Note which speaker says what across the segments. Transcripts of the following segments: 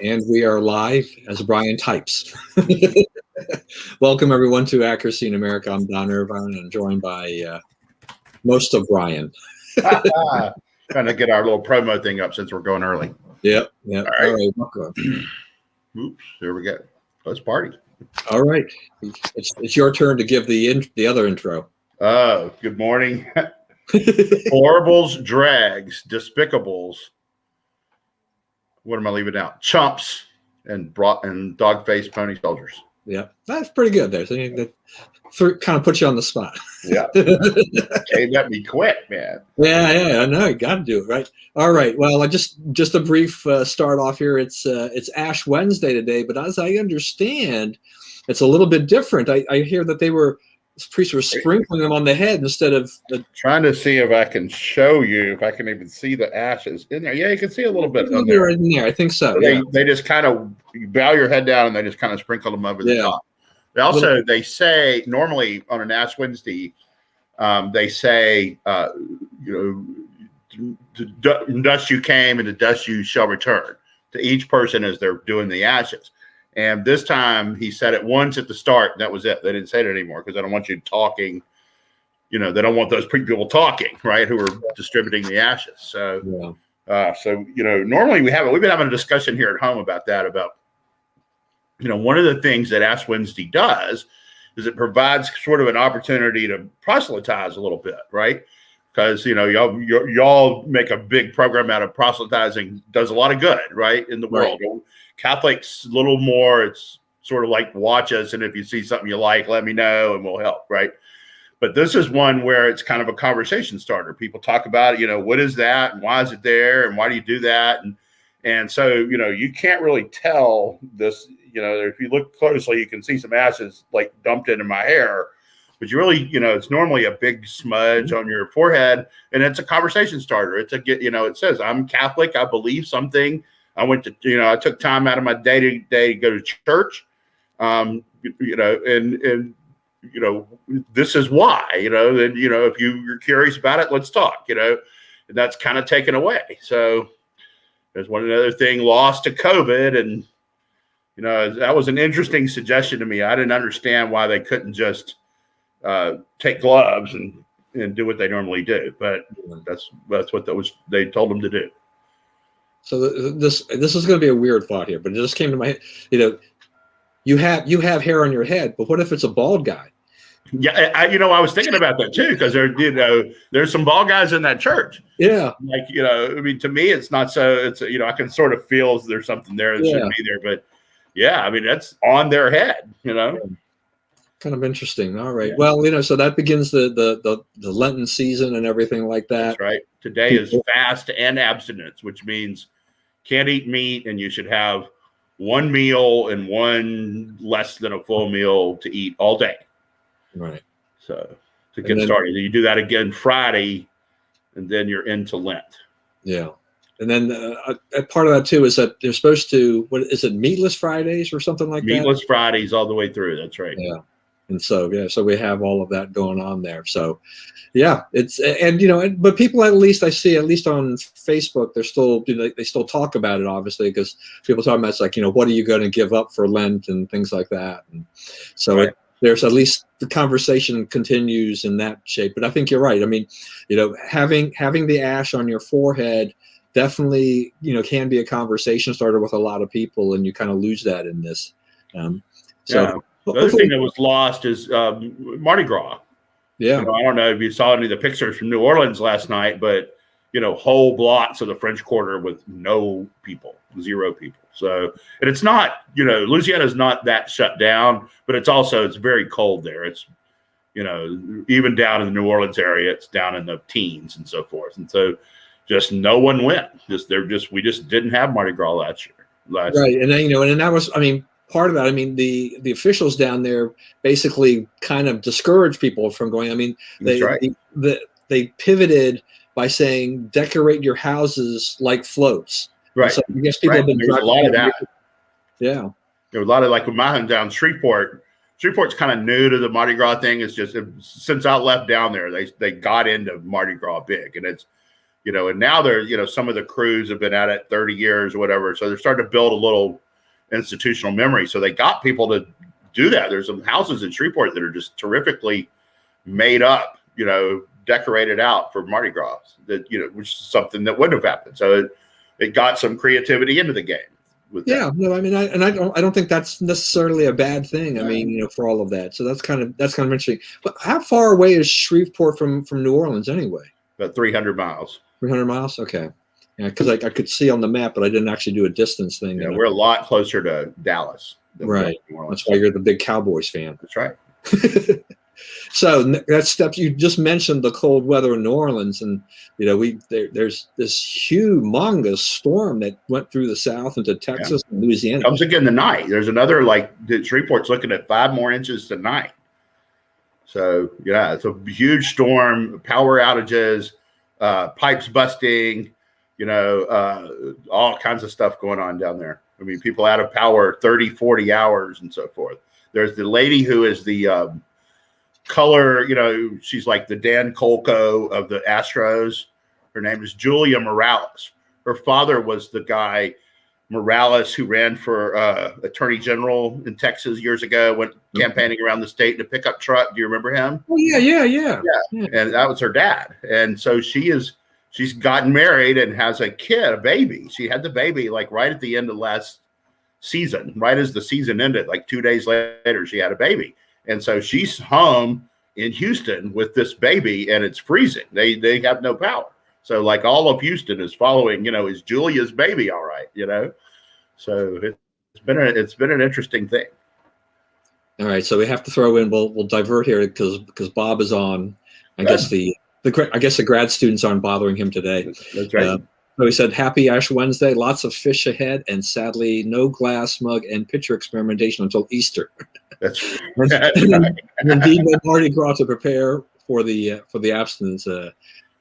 Speaker 1: And we are live as Brian types. Welcome, everyone, to Accuracy in America. I'm Don Irvine, and I'm joined by most of Brian.
Speaker 2: Trying to get our little promo thing up since we're going early.
Speaker 1: Yep.
Speaker 2: All right.
Speaker 1: Welcome.
Speaker 2: Oops, here we go. Let's party.
Speaker 1: All right. It's your turn to give the other intro.
Speaker 2: Oh, good morning. Horribles, drags, despicables. What am I leaving out? Chumps and dog-faced pony soldiers.
Speaker 1: Yeah, that's pretty good there. So that kind of puts you on the spot.
Speaker 2: Yeah. Came at me quick, man.
Speaker 1: Yeah, I know. You got to do it, right? All right. Well, just a brief start off here. It's Ash Wednesday today, but as I understand, it's a little bit different. I hear that priests were sprinkling them on the head instead of
Speaker 2: trying to see if I can show you if I can even see the ashes in there. Yeah, you can see a little bit on there.
Speaker 1: In there, I think so.
Speaker 2: They just kind of, you bow your head down and they just kind of sprinkle them over the top. They also they say normally on an Ash Wednesday, they say to dust you came and to dust you shall return to each person as they're doing the ashes. And this time he said it once at the start, and that was it. They didn't say it anymore because I don't want you talking. They don't want those people talking, right? Who are distributing the ashes. So, normally we've been having a discussion here at home about that. About one of the things that Ash Wednesday does is it provides sort of an opportunity to proselytize a little bit, right? Because y'all make a big program out of proselytizing. Does a lot of good, right, in the world. Right. Catholics a little more. It's sort of like watch us, and if you see something you like, let me know, and we'll help, right? But this is one where it's kind of a conversation starter. People talk about it. What is that, and why is it there, and why do you do that, and so you can't really tell this. If you look closely, you can see some ashes like dumped into my hair. But you really, it's normally a big smudge on your forehead, and it's a conversation starter. It's it says, I'm Catholic. I believe something. I went to, I took time out of my day to go to church, and this is why, and, if you're curious about it, let's talk, and that's kind of taken away. So there's one other thing lost to COVID. And, that was an interesting suggestion to me. I didn't understand why they couldn't just take gloves and do what they normally do, but that's what they told them to do.
Speaker 1: So this is going to be a weird thought here, but it just came to my head. You have hair on your head, but what if it's a bald guy?
Speaker 2: Yeah, I was thinking about that too, because there's some bald guys in that church.
Speaker 1: Yeah,
Speaker 2: to me, it's not so. It's I can sort of feel there's something there that shouldn't be there, but yeah, that's on their head.
Speaker 1: Kind of interesting. All right. Yeah. Well, so that begins the Lenten season and everything like that.
Speaker 2: That's right. Today is fast and abstinence, which means can't eat meat, and you should have one meal and one less than a full meal to eat all day.
Speaker 1: Right.
Speaker 2: So to get started, you do that again Friday, and then you're into Lent.
Speaker 1: Yeah. And then a part of that too is that they're supposed to, what is it, Meatless Fridays or something like that?
Speaker 2: Meatless Fridays all the way through. That's right.
Speaker 1: Yeah. And so, so we have all of that going on there. So, yeah, but people, at least I see, at least on Facebook, they're still, they still talk about it, obviously, because people talking about it's like, what are you going to give up for Lent and things like that. And so there's at least the conversation continues in that shape. But I think you're right. Having the ash on your forehead definitely, can be a conversation starter with a lot of people, and you kind of lose that in this.
Speaker 2: The other thing that was lost is Mardi Gras.
Speaker 1: Yeah.
Speaker 2: I don't know if you saw any of the pictures from New Orleans last night, but, whole blocks of the French Quarter with no people, 0 people. So, and it's not, Louisiana's not that shut down, but it's very cold there. It's, even down in the New Orleans area, it's down in the teens and so forth. And so just no one went. We just didn't have Mardi Gras last year.
Speaker 1: Right. And then, and that was, part of that, the officials down there basically kind of discouraged people from going. They pivoted by saying decorate your houses like floats.
Speaker 2: Right.
Speaker 1: So I guess people have been
Speaker 2: a lot of that.
Speaker 1: Yeah.
Speaker 2: There was a lot of, like with my hometown, Shreveport's kind of new to the Mardi Gras thing. It's just since I left down there, they got into Mardi Gras big, and it's and now they're, some of the crews have been at it 30 years or whatever. So they're starting to build a little institutional memory. So they got people to do that. There's some houses in Shreveport that are just terrifically made up, decorated out for Mardi Gras, that, which is something that wouldn't have happened. So it got some creativity into the game.
Speaker 1: Yeah, no, I mean, I don't think that's necessarily a bad thing. I mean, for all of that. So that's kind of interesting. But how far away is Shreveport from New Orleans anyway?
Speaker 2: About 300 miles.
Speaker 1: 300 miles? Okay. Yeah, because I could see on the map, but I didn't actually do a distance thing.
Speaker 2: Yeah, we're a lot closer to Dallas.
Speaker 1: Right. That's why you're the big Cowboys fan.
Speaker 2: That's right.
Speaker 1: So that step, you just mentioned the cold weather in New Orleans, and there's this humongous storm that went through the South into Texas and Louisiana.
Speaker 2: Comes again tonight. There's another, Shreveport's looking at 5 more inches tonight. So yeah, it's a huge storm, power outages, pipes busting, all kinds of stuff going on down there. I mean, people out of power 30, 40 hours and so forth. There's the lady who is the color, she's like the Dan Colco of the Astros. Her name is Julia Morales. Her father was the guy, Morales, who ran for attorney general in Texas years ago, went campaigning around the state in a pickup truck. Do you remember him?
Speaker 1: Oh, yeah.
Speaker 2: And that was her dad. And so she's gotten married and has a baby. She had the baby right at the end of last season, right as the season ended, 2 days later, she had a baby. And so she's home in Houston with this baby, and it's freezing. They have no power. So all of Houston is following, is Julia's baby all right, So it's been an interesting thing. All
Speaker 1: right, so we have to throw in, we'll divert here because Bob is on. I guess the grad students aren't bothering him today.
Speaker 2: That's right.
Speaker 1: So he said, happy Ash Wednesday, lots of fish ahead, and sadly, no glass, mug, and pitcher experimentation until Easter.
Speaker 2: That's right.
Speaker 1: Indeed, no Mardi Gras to prepare for the abstinence.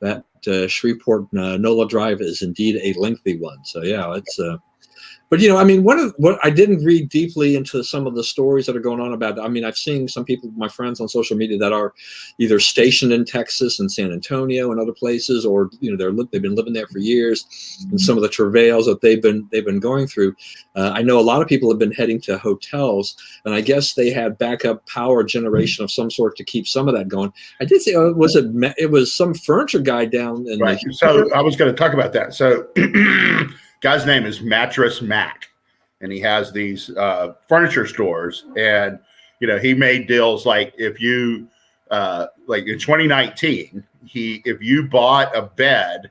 Speaker 1: That Shreveport NOLA drive is indeed a lengthy one. So yeah, it's. But I mean, what I didn't read deeply into some of the stories that are going on about. I mean, I've seen some people, my friends on social media, that are either stationed in Texas and San Antonio and other places, or they've been living there for years, and some of the travails that they've been going through. I know a lot of people have been heading to hotels, and I guess they had backup power generation of some sort to keep some of that going. I did say, it was some furniture guy down in
Speaker 2: right. So I was going to talk about that. So. Guy's name is Mattress Mac, and he has these furniture stores. And he made deals if you in 2019, if you bought a bed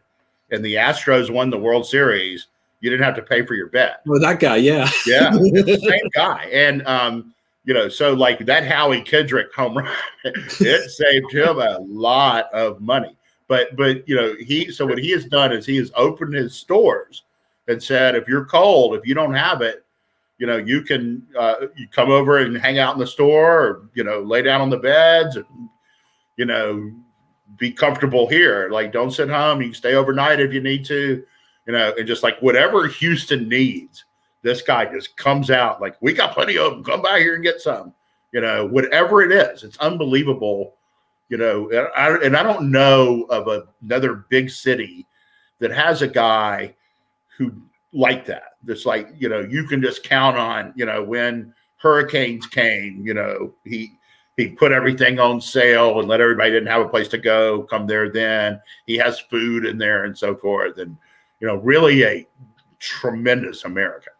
Speaker 2: and the Astros won the World Series, you didn't have to pay for your bed.
Speaker 1: Well, that guy, yeah,
Speaker 2: same guy. And so that Howie Kendrick home run, it saved him a lot of money. But what he has done is he has opened his stores and said, if you're cold, if you don't have it, you can you come over and hang out in the store, or lay down on the beds and be comfortable here. Don't sit home. You can stay overnight if you need to, and just whatever Houston needs, this guy just comes out we got plenty of them. Come by here and get some. Whatever it is, it's unbelievable. And I don't know of another big city that has a guy who like that. That's you can just count on, when hurricanes came, he put everything on sale and let everybody didn't have a place to go, come there then. He has food in there and so forth. And, really a tremendous American.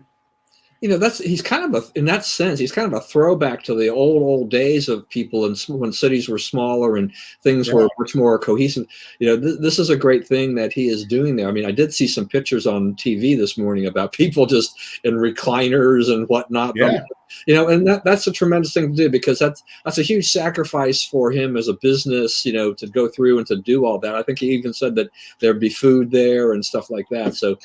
Speaker 1: He's kind of in that sense, he's kind of a throwback to the old days of people and when cities were smaller and things were much more cohesive. This is a great thing that he is doing there. I mean, I did see some pictures on TV this morning about people just in recliners and whatnot.
Speaker 2: Yeah.
Speaker 1: And that's a tremendous thing to do, because that's a huge sacrifice for him as a business, to go through and to do all that. I think he even said that there'd be food there and stuff like that. So,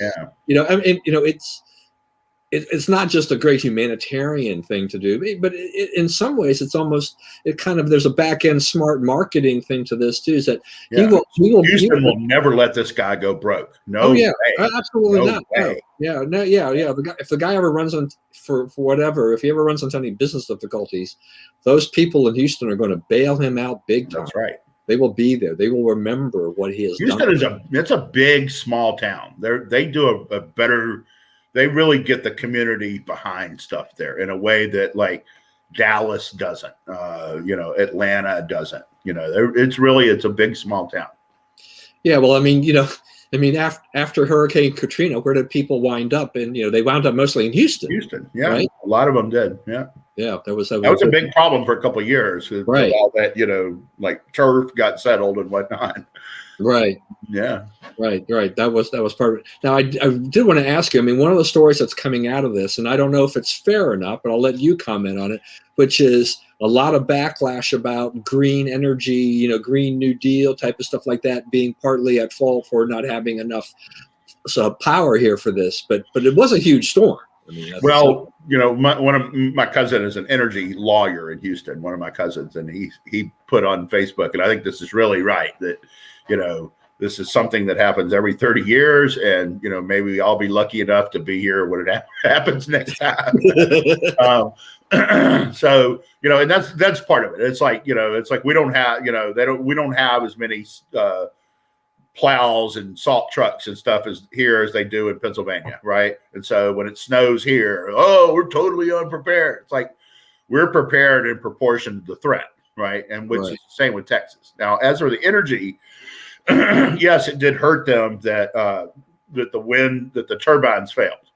Speaker 1: it's not just a great humanitarian thing to do, but in some ways, it's almost there's a back end smart marketing thing to this too. Is that
Speaker 2: Houston will never let this guy go broke. No, way.
Speaker 1: Absolutely not. No. If the guy ever runs on for whatever, if he ever runs into any business difficulties, those people in Houston are going to bail him out big time.
Speaker 2: That's right.
Speaker 1: They will be there. They will remember what he has
Speaker 2: Houston
Speaker 1: done.
Speaker 2: it's a big small town. They do a better. They really get the community behind stuff there in a way that like Dallas doesn't. Atlanta doesn't. It's a big small town.
Speaker 1: Yeah, well, after Hurricane Katrina, where did people wind up? And they wound up mostly in Houston.
Speaker 2: Houston, yeah,
Speaker 1: right?
Speaker 2: a lot of them did. Yeah,
Speaker 1: yeah, that was
Speaker 2: a big problem for a couple of years until
Speaker 1: right.
Speaker 2: all that like turf got settled and whatnot.
Speaker 1: Right.
Speaker 2: Yeah.
Speaker 1: Right. That was part of it. Now, I did want to ask you. One of the stories that's coming out of this, and I don't know if it's fair or not, but I'll let you comment on it, which is a lot of backlash about green energy, Green New Deal type of stuff like that, being partly at fault for not having enough power here for this. But it was a huge storm.
Speaker 2: One of my cousin is an energy lawyer in Houston. One of my cousins, and he put on Facebook, and I think this is really right that this is something that happens every 30 years, and maybe I'll be lucky enough to be here when it happens next time. So and that's part of it. It's like we don't have we don't have as many plows and salt trucks and stuff as they do in Pennsylvania, right? And so when it snows here, we're totally unprepared. It's like we're prepared in proportion to the threat, right? And which is the same with Texas. Now, as for the energy, yes, it did hurt them that the turbines failed.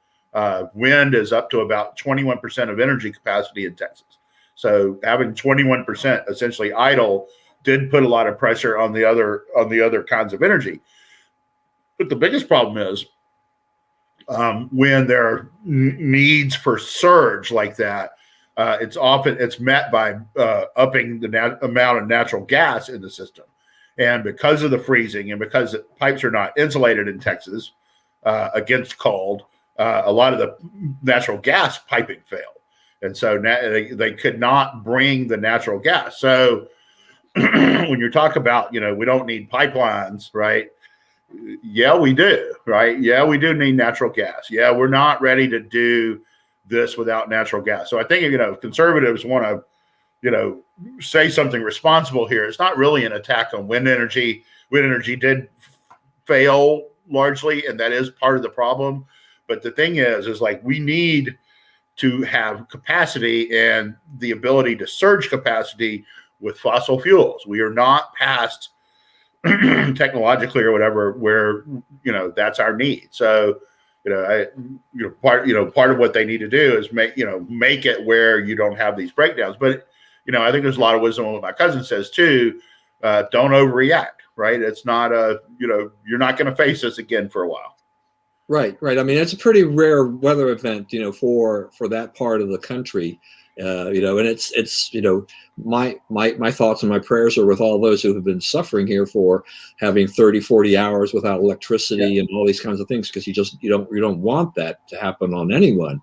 Speaker 2: Wind is up to about 21% of energy capacity in Texas. So having 21% essentially idle did put a lot of pressure on the other kinds of energy. But the biggest problem is when there are needs for surge like that, it's met by upping the amount of natural gas in the system. And because of the freezing and because the pipes are not insulated in Texas against cold, a lot of the natural gas piping failed. And so they could not bring the natural gas. So when you talk about, we don't need pipelines, right? Yeah, we do, right? Yeah, we do need natural gas. Yeah, we're not ready to do this without natural gas. So I think, conservatives want to, say something responsible here. It's not really an attack on wind energy. Wind energy did fail largely, and that is part of the problem. But the thing is like we need to have capacity and the ability to surge capacity with fossil fuels. We are not past technologically or whatever where that's our need. So part of what they need to do is make it where you don't have these breakdowns. But I think there's a lot of wisdom on what my cousin says too. Don't overreact, right? It's not you're not going to face this again for a while.
Speaker 1: Right. It's a pretty rare weather event, for that part of the country. And it's my thoughts and my prayers are with all those who have been suffering here for having 30, 40 hours without electricity and all these kinds of things, because you don't want that to happen on anyone.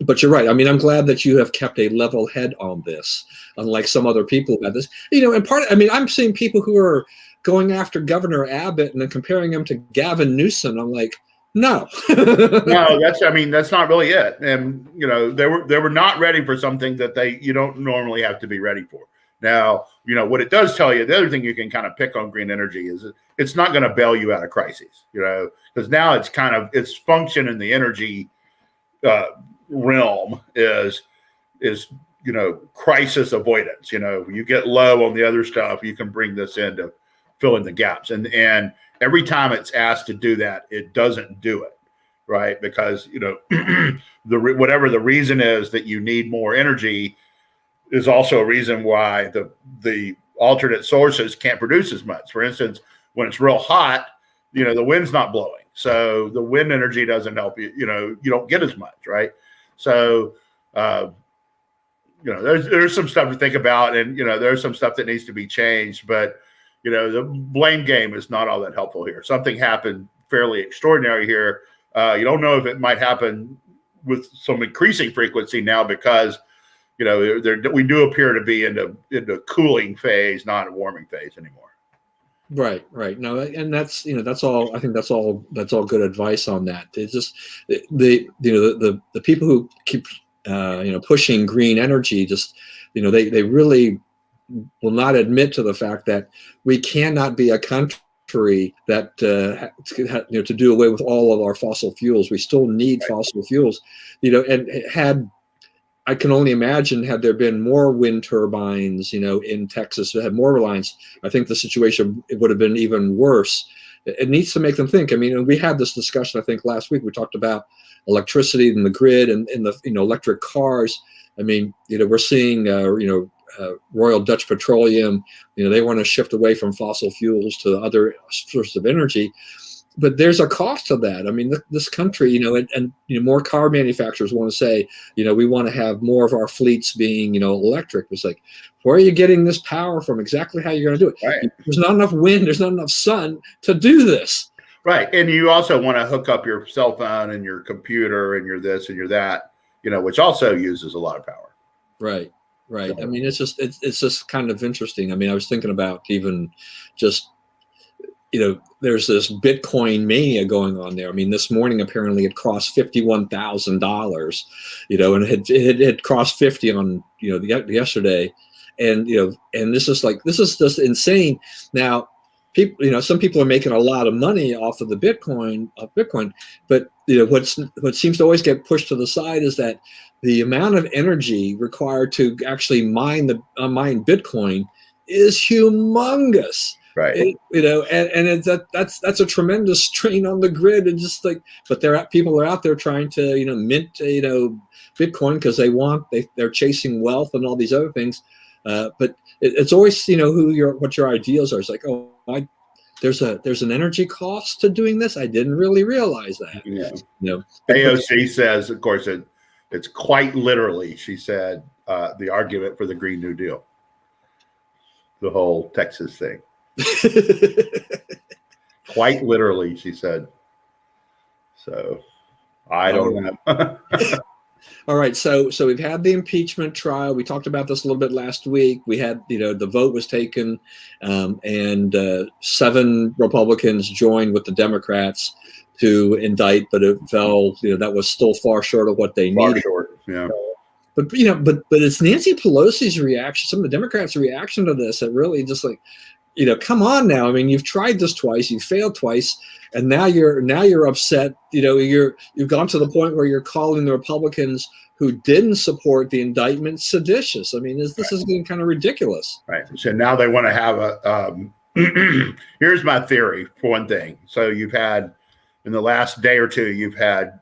Speaker 1: But you're right. I'm glad that you have kept a level head on this, unlike some other people who had this. And I'm seeing people who are going after Governor Abbott and then comparing him to Gavin Newsom. I'm like, no.
Speaker 2: No, that's not really it. And they were not ready for something that you don't normally have to be ready for. Now, what it does tell you, the other thing you can kind of pick on green energy is it's not going to bail you out of crises, because now its function in the energy realm is crisis avoidance. You get low on the other stuff, you can bring this in to fill in the gaps. And every time it's asked to do that, it doesn't do it, right? Because whatever the reason is that you need more energy is also a reason why the alternate sources can't produce as much. For instance, when it's real hot, the wind's not blowing, so the wind energy doesn't help you. You don't get as much, right? So there's some stuff to think about, and there's some stuff that needs to be changed, but the blame game is not all that helpful here. Something happened fairly extraordinary here. You don't know if it might happen with some increasing frequency now because, we do appear to be in the cooling phase, not a warming phase anymore.
Speaker 1: Right. No, and that's that's all. I think that's all good advice on that. It's just the people who keep pushing green energy, just they really will not admit to the fact that we cannot be a country that to do away with all of our fossil fuels. We still need fossil fuels, and I can only imagine, had there been more wind turbines, in Texas that had more reliance, I think the situation, it would have been even worse. It needs to make them think. I mean, we had this discussion, I think, last week. We talked about electricity and the grid and the electric cars. I mean, we're seeing Royal Dutch Petroleum, they want to shift away from fossil fuels to other sources of energy. But there's a cost to that. I mean, this country, and more car manufacturers want to say, we want to have more of our fleets being, electric. It's like, where are you getting this power from? Exactly how you're going to do it?
Speaker 2: Right.
Speaker 1: There's not enough wind. There's not enough sun to do this.
Speaker 2: Right. And you also want to hook up your cell phone and your computer and your this and your that, which also uses a lot of power.
Speaker 1: Right. Right. So, I mean, it's just kind of interesting. I mean, I was thinking about even just, there's this Bitcoin mania going on there. I mean, this morning apparently it crossed $51,000, and it had crossed 50 on yesterday, and and this is just insane. Now, people, some people are making a lot of money off of the Bitcoin, but what seems to always get pushed to the side is that the amount of energy required to actually mine Bitcoin is humongous.
Speaker 2: Right.
Speaker 1: That's a tremendous strain on the grid, and just but people are out there trying to mint Bitcoin because they're chasing wealth and all these other things, but it's always what your ideals are. It's like, there's an energy cost to doing this. I didn't really realize that.
Speaker 2: Yeah. AOC says, of course, it's quite literally. She said the argument for the Green New Deal, the whole Texas thing. Quite literally, she said. So I don't know.
Speaker 1: All right, so we've had the impeachment trial. We talked about this a little bit last week. We had, the vote was taken, and 7 Republicans joined with the Democrats to indict, but it fell. That was still far short of what they needed.
Speaker 2: Short, yeah.
Speaker 1: But it's Nancy Pelosi's reaction, some of the Democrats' reaction to this, that really just come on now. I mean, you've tried this twice, you failed twice, and now you're upset. You've gone to the point where you're calling the Republicans who didn't support the indictment seditious. I mean, this is getting kind of ridiculous.
Speaker 2: Right. So now they want to have a. Here's my theory for one thing. So you've had, in the last day or two, you've had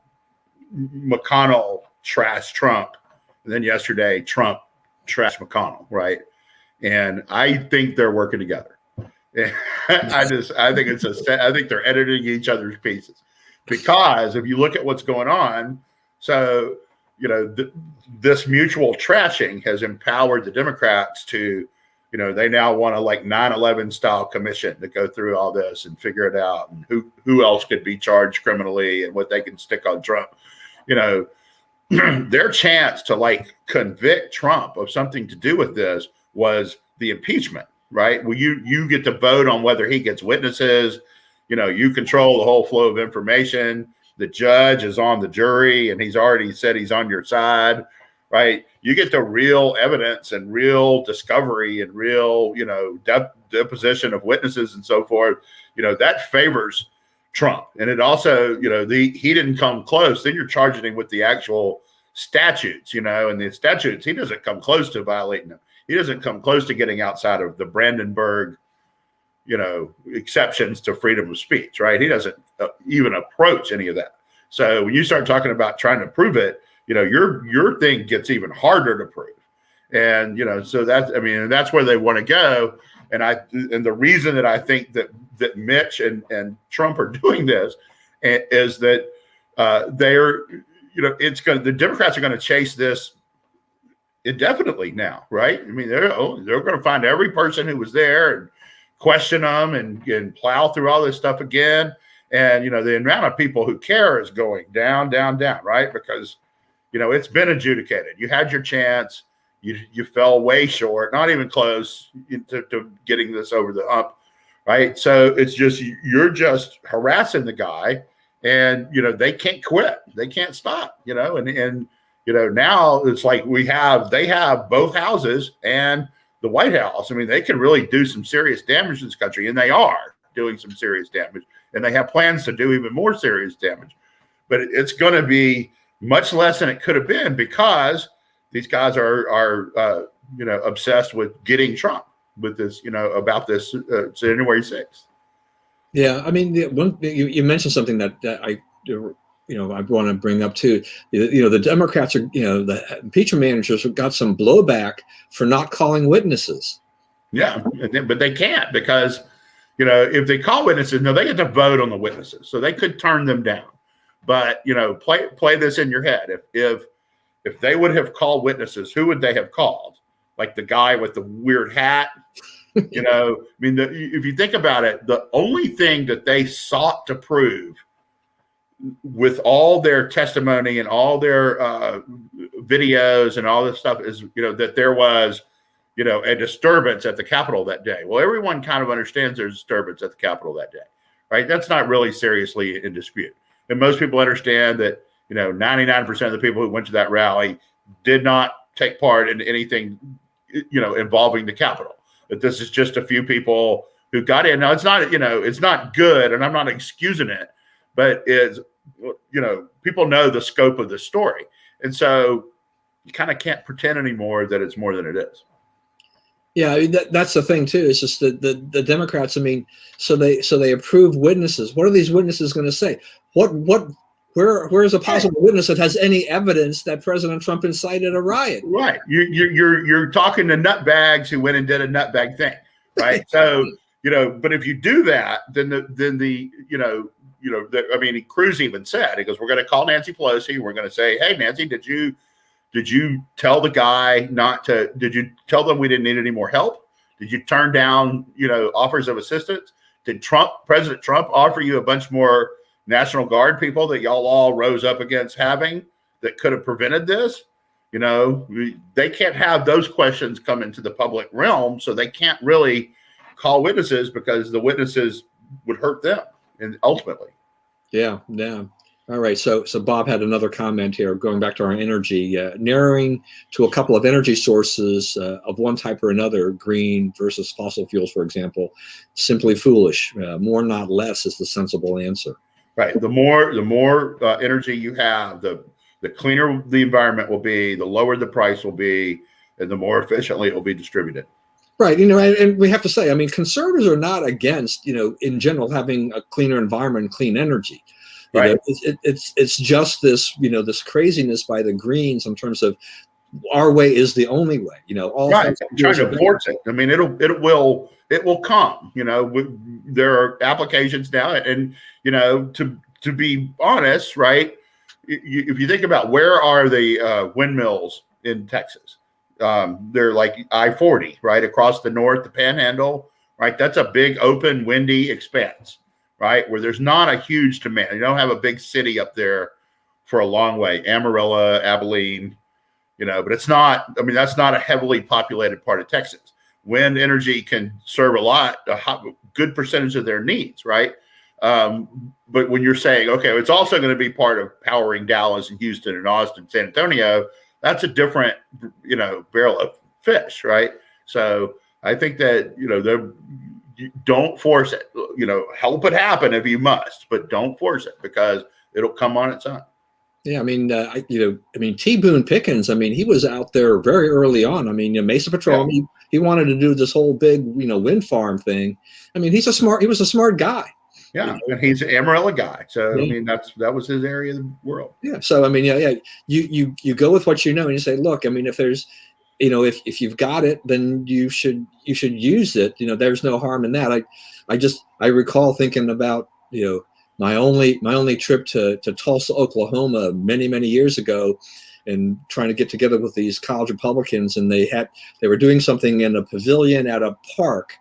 Speaker 2: McConnell trash Trump, and then yesterday Trump trash McConnell, right? And I think they're working together. I think they're editing each other's pieces, because if you look at what's going on, so this mutual trashing has empowered the Democrats to, they now want a 9/11 style commission to go through all this and figure it out, and who else could be charged criminally and what they can stick on Trump. Their chance to convict Trump of something to do with this was the impeachment. Right. Well, you get to vote on whether he gets witnesses. You control the whole flow of information. The judge is on the jury, and he's already said he's on your side. Right. You get the real evidence and real discovery and real, deposition of witnesses and so forth. That favors Trump. And it also, he didn't come close. Then you're charging him with the actual statutes, and the statutes, he doesn't come close to violating them. He doesn't come close to getting outside of the Brandenburg, exceptions to freedom of speech, right? He doesn't even approach any of that. So when you start talking about trying to prove it, your thing gets even harder to prove. And, so that's where they want to go. And the reason that I think that Mitch and Trump are doing this is that they're, the Democrats are going to chase this indefinitely now, right? I mean, they're going to find every person who was there and question them and plow through all this stuff again. And, the amount of people who care is going down, down, down, right? Because, it's been adjudicated. You had your chance. You fell way short, not even close to getting this over the hump, right? So it's just, you're just harassing the guy, and, they can't quit. They can't stop, and now it's like they have both houses, and the White House, I mean, they can really do some serious damage to this country, and they are doing some serious damage, and they have plans to do even more serious damage. But it's going to be much less than it could have been because these guys are obsessed with getting Trump with this, about this January 6th.
Speaker 1: Yeah, I mean, you mentioned something that I want to bring up too. The Democrats are, the impeachment managers have got some blowback for not calling witnesses.
Speaker 2: Yeah, but they can't because, if they call witnesses, no, they get to vote on the witnesses, so they could turn them down. But play this in your head. If they would have called witnesses, who would they have called? Like the guy with the weird hat. I mean, if you think about it, the only thing that they sought to prove with all their testimony and all their videos and all this stuff is, that there was, a disturbance at the Capitol that day. Well, everyone kind of understands there's a disturbance at the Capitol that day, right? That's not really seriously in dispute. And most people understand that, 99% of the people who went to that rally did not take part in anything, involving the Capitol. That this is just a few people who got in. Now, it's not good, and I'm not excusing it, but people know the scope of the story. And so you kind of can't pretend anymore that it's more than it is.
Speaker 1: Yeah, I mean, that's the thing too. It's just the Democrats. I mean, so they approve witnesses. What are these witnesses going to say? Where is a possible witness that has any evidence that President Trump incited a riot?
Speaker 2: Right. You're talking to nutbags who went and did a nutbag thing, right? So but if you do that, then Cruz even said, he goes, we're going to call Nancy Pelosi. We're going to say, hey, Nancy, did you tell the guy did you tell them we didn't need any more help? Did you turn down, offers of assistance? Did President Trump offer you a bunch more National Guard people that y'all all rose up against having that could have prevented this? They can't have those questions come into the public realm, so they can't really call witnesses because the witnesses would hurt them and ultimately.
Speaker 1: Yeah. All right. So Bob had another comment here, going back to our energy, narrowing to a couple of energy sources of one type or another, green versus fossil fuels, for example, simply foolish. More, not less, is the sensible answer.
Speaker 2: Right. The more energy you have, the cleaner the environment will be, the lower the price will be, and the more efficiently it will be distributed.
Speaker 1: Right. And we have to say, I mean, conservatives are not against, in general, having a cleaner environment, clean energy.
Speaker 2: Right.
Speaker 1: It's just this, this craziness by the Greens in terms of our way is the only way. All
Speaker 2: right. Trying to force it. I mean, it will come. There are applications now, and to be honest, right? If you think about where are the windmills in Texas, they're like I-40, right across the north, the Panhandle, right? That's a big, open, windy expanse, right? Where there's not a huge demand. You don't have a big city up there for a long way. Amarillo, Abilene, but it's not. I mean, that's not a heavily populated part of Texas. Wind energy can serve a good percentage of their needs, right? But when you're saying, okay, it's also going to be part of powering Dallas and Houston and Austin, San Antonio, that's a different, barrel of fish, right? So I think that, don't force it, help it happen if you must, but don't force it because it'll come on its own.
Speaker 1: Yeah, I mean, T. Boone Pickens, he was out there very early on. Mesa Petroleum, yeah. He wanted to do this whole big, wind farm thing. He was a smart guy.
Speaker 2: Yeah, and he's an Amarillo guy. So, yeah. That was his area of the world.
Speaker 1: Yeah. So, you go with what and you say, look, if there's, if you've got it, then you should use it. There's no harm in that. I recall thinking about, my only trip to Tulsa, Oklahoma many, many years ago, and trying to get together with these college Republicans, and they were doing something in a pavilion at a park.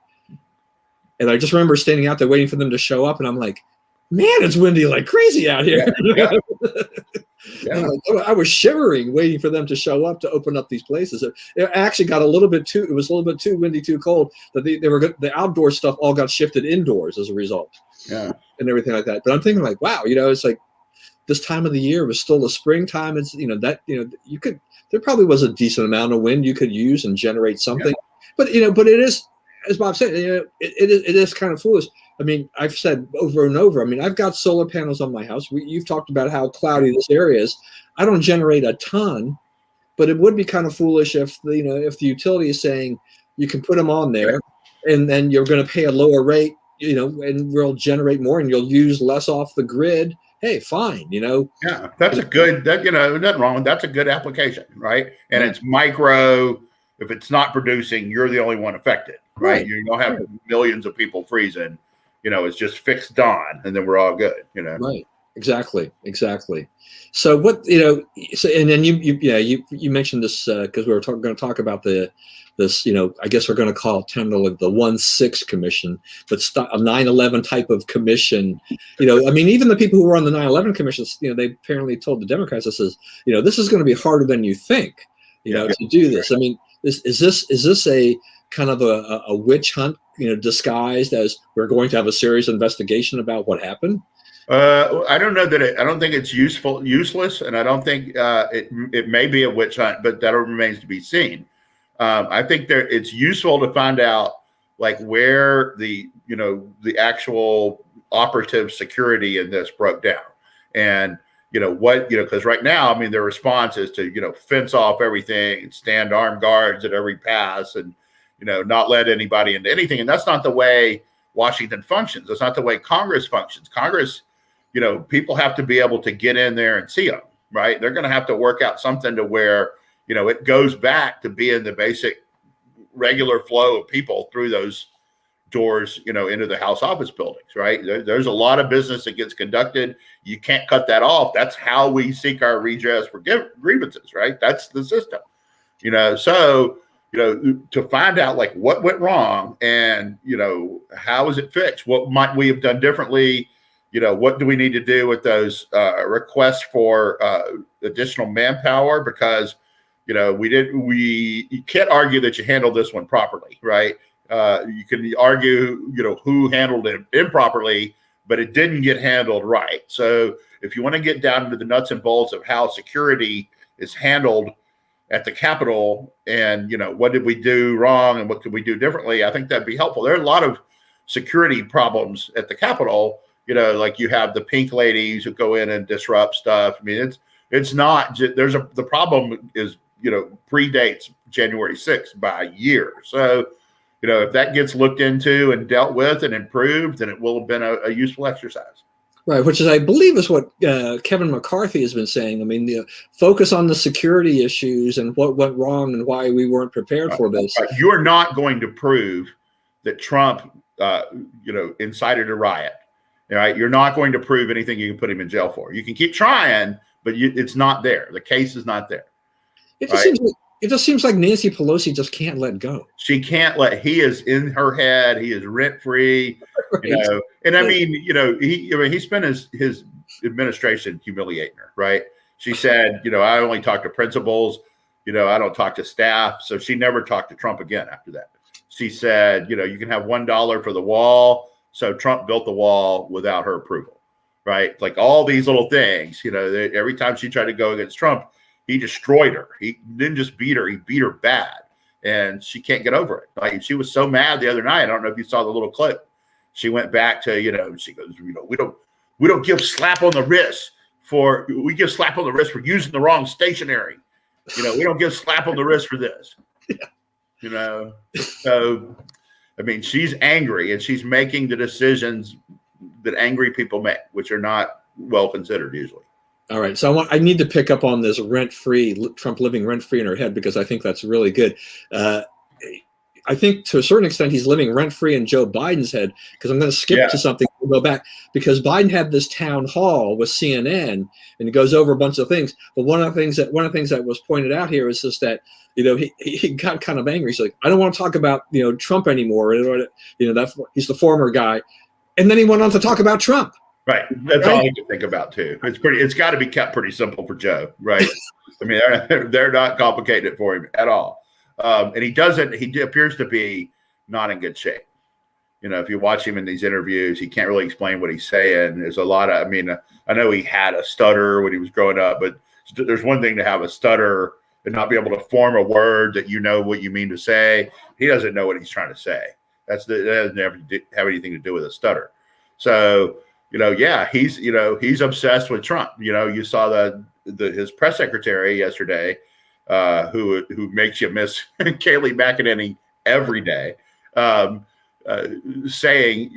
Speaker 1: And I just remember standing out there waiting for them to show up, and I'm like, man, it's windy like crazy out here. Yeah. Yeah. I was shivering waiting for them to show up to open up these places. It actually got it was a little bit too windy, too cold, that the outdoor stuff all got shifted indoors as a result.
Speaker 2: Yeah.
Speaker 1: And everything like that. But I'm thinking like, wow, it's like this time of the year was still the springtime. It's, there probably was a decent amount of wind you could use and generate something. But but it is, as Bob said, it is kind of foolish. I mean, I've said over and over. I mean, I've got solar panels on my house. You've talked about how cloudy this area is. I don't generate a ton, but it would be kind of foolish if if the utility is saying you can put them on there, and then you're going to pay a lower rate, and we'll generate more, and you'll use less off the grid. Hey, fine,
Speaker 2: Yeah, that's a good, nothing wrong with that's a good application, right? And it's micro. If it's not producing, you're the only one affected, right? You don't have millions of people freezing. It's just fixed on, and then we're all good.
Speaker 1: Right. Exactly. So what so and then you mentioned this because we were going to talk about this I guess we're going to call it the 1-6 commission, but a 9/11 type of commission. I mean, even the people who were on the 9/11 commissions, they apparently told the Democrats, this is going to be harder than you think, to do this. I mean, is this a kind of a witch hunt, disguised as we're going to have a serious investigation about what happened?
Speaker 2: I don't know that I don't think it's useless, and I don't think it may be a witch hunt, but that remains to be seen. I think it's useful to find out like where the actual operative security in this broke down, and because right now, I mean, their response is to fence off everything and stand armed guards at every pass, and not let anybody into anything, and that's not the way Washington functions. That's not the way Congress functions. Congress, people have to be able to get in there and see them, right? They're going to have to work out something to where, it goes back to being the basic regular flow of people through those doors, into the House office buildings, right? There's a lot of business that gets conducted. You can't cut that off. That's how we seek our redress for grievances, right? That's the system, so, to find out like what went wrong and, how is it fixed? What might we have done differently? What do we need to do with those requests for additional manpower? Because, you can't argue that you handled this one properly, right? You can argue, who handled it improperly, but it didn't get handled right. So if you want to get down into the nuts and bolts of how security is handled at the Capitol and, what did we do wrong and what could we do differently? I think that'd be helpful. There are a lot of security problems at the Capitol. Like you have the pink ladies who go in and disrupt stuff. I mean, it's not just, the problem is, predates January 6th by a year. So, if that gets looked into and dealt with and improved, then it will have been a useful exercise.
Speaker 1: Right, which I believe is what Kevin McCarthy has been saying. I mean, focus on the security issues and what went wrong and why we weren't prepared for this.
Speaker 2: Right. You're not going to prove that Trump, incited a riot. All right, you're not going to prove anything you can put him in jail for. You can keep trying, but it's not there. The case is not there.
Speaker 1: It just seems like Nancy Pelosi just can't let go.
Speaker 2: She can't he is in her head. He is rent free,
Speaker 1: right.
Speaker 2: And I mean, he spent his administration humiliating her, right? She said, I only talk to principals, I don't talk to staff. So she never talked to Trump again after that. She said, you can have $1 for the wall. So Trump built the wall without her approval, right? Like all these little things, every time she tried to go against Trump, he destroyed her. He didn't just beat her, he beat her bad. And she can't get over it. Like she was so mad the other night. I don't know if you saw the little clip. She went back to, she goes, we don't give slap on the wrist we give slap on the wrist for using the wrong stationery. We don't give slap on the wrist for this. So I mean, she's angry and she's making the decisions that angry people make, which are not well considered usually.
Speaker 1: All right. So I need to pick up on this Trump living rent-free in her head, because I think that's really good. I think to a certain extent he's living rent-free in Joe Biden's head, because I'm going to skip to something, we'll go back, because Biden had this town hall with CNN and he goes over a bunch of things. But one of the things that was pointed out here is just that, he got kind of angry. He's like, I don't want to talk about, Trump anymore. He's the former guy. And then he went on to talk about Trump.
Speaker 2: Right. That's all you can think about too. It's got to be kept pretty simple for Joe, right? I mean, they're not complicating it for him at all. And he appears to be not in good shape. If you watch him in these interviews, he can't really explain what he's saying. There's a lot of, I know he had a stutter when he was growing up, but there's one thing to have a stutter and not be able to form a word that what you mean to say. He doesn't know what he's trying to say. That doesn't have anything to do with a stutter. So, yeah, he's obsessed with Trump. You saw his press secretary yesterday, who makes you miss Kayleigh McEnany every day, saying,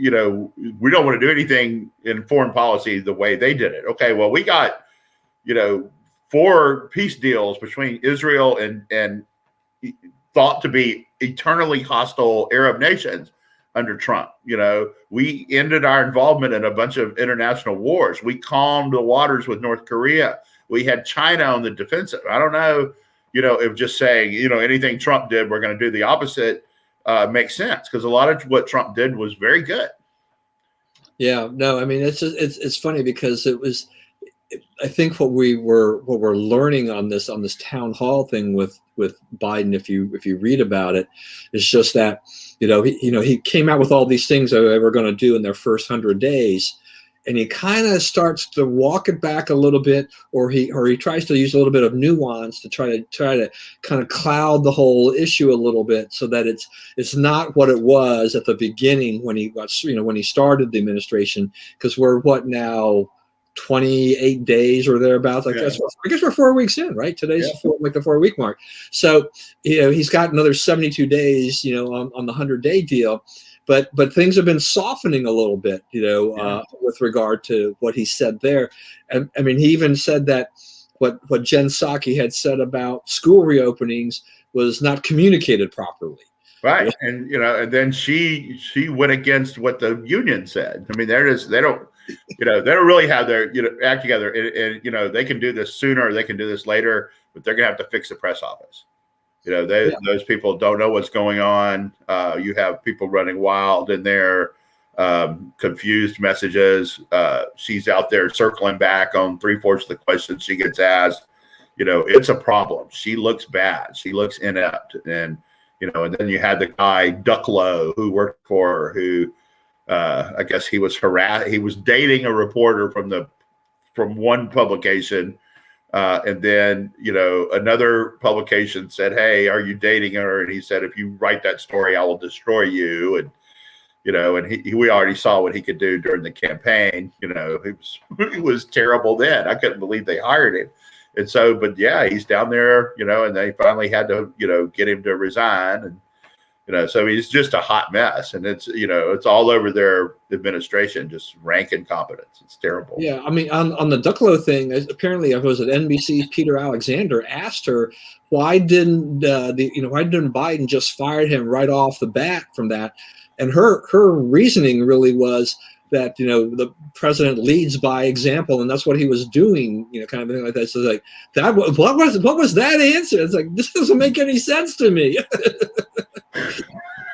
Speaker 2: we don't want to do anything in foreign policy the way they did it. Okay, well, we got, 4 peace deals between Israel and thought to be eternally hostile Arab nations under Trump. We ended our involvement in a bunch of international wars. We calmed the waters with North Korea. We had China on the defensive. I don't know, if just saying, anything Trump did, we're going to do the opposite, makes sense, because a lot of what Trump did was very good.
Speaker 1: Yeah, no, I mean, it's funny because I think what we're learning on this town hall thing with Biden, if you read about it, is just that he came out with all these things that they were going to do in their first 100 days, and he kind of starts to walk it back a little bit, or he tries to use a little bit of nuance to try to kind of cloud the whole issue a little bit, so that it's not what it was at the beginning when he started the administration, because we're what now, 28 days or thereabouts. I guess we're 4 weeks in, right? Today's the 4-week mark. So he's got another 72 days, on the 100-day deal. But things have been softening a little bit, with regard to what he said there. And I mean, he even said that what Jen Psaki had said about school reopenings was not communicated properly.
Speaker 2: Right. And, and then she went against what the union said. I mean, they don't really have their, act together, and they can do this sooner, or they can do this later, but they're going to have to fix the press office. Those people don't know what's going on. You have people running wild in there, confused messages. She's out there circling back on 3/4 of the questions she gets asked. It's a problem. She looks bad. She looks inept. And, and then you had the guy Ducklow who worked for her, who I guess he was harassed. He was dating a reporter from one publication. And then, another publication said, "Hey, are you dating her?" And he said, "If you write that story, I will destroy you." And, we already saw what he could do during the campaign. He was terrible then. I couldn't believe they hired him. And so, but yeah, he's down there, and they finally had to, get him to resign. And, so he's just a hot mess, and it's all over their administration, just rank incompetence. It's terrible.
Speaker 1: Yeah, I mean, on the Ducklow thing, apparently, I was at NBC's Peter Alexander asked her, why didn't Biden just fire him right off the bat from that? And her reasoning really was that the president leads by example, and that's what he was doing, kind of thing like that. So like that, what was that answer? It's like, this doesn't make any sense to me.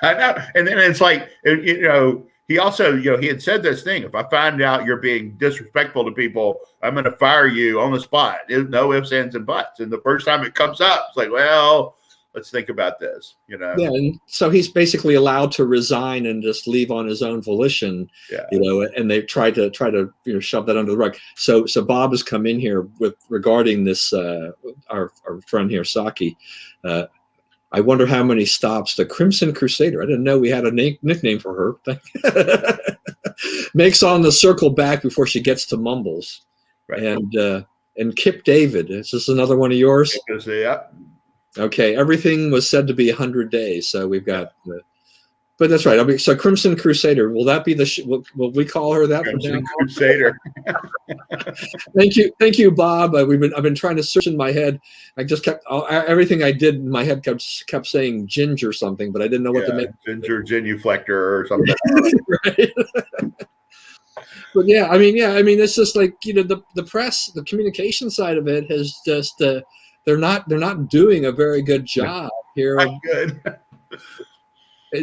Speaker 2: I know. And then it's like, he also, he had said this thing: if I find out you're being disrespectful to people, I'm going to fire you on the spot. There's no ifs, ands, and buts. And the first time it comes up, it's like, well, let's think about this, Yeah,
Speaker 1: and so he's basically allowed to resign and just leave on his own volition.
Speaker 2: Yeah.
Speaker 1: And they've tried to shove that under the rug. So Bob has come in here regarding this. Our friend here, Psaki. I wonder how many stops the Crimson Crusader. I didn't know we had a nickname for her. Makes on the circle back before she gets to Mumbles.
Speaker 2: Right.
Speaker 1: And Kip David. Is this another one of yours?
Speaker 2: Yeah.
Speaker 1: Okay, everything was said to be 100 days, so we've got. But that's right. I mean, so Crimson Crusader, will that be will we call her that?
Speaker 2: Crimson Crusader.
Speaker 1: Thank you, Bob. I've been trying to search in my head. I just kept everything I did in my head kept saying ginger something, but I didn't know what to make.
Speaker 2: Ginger genuflector or something.
Speaker 1: Right. But yeah, I mean, it's just like the press, the communication side of it has just they're not doing a very good job here.
Speaker 2: Not good.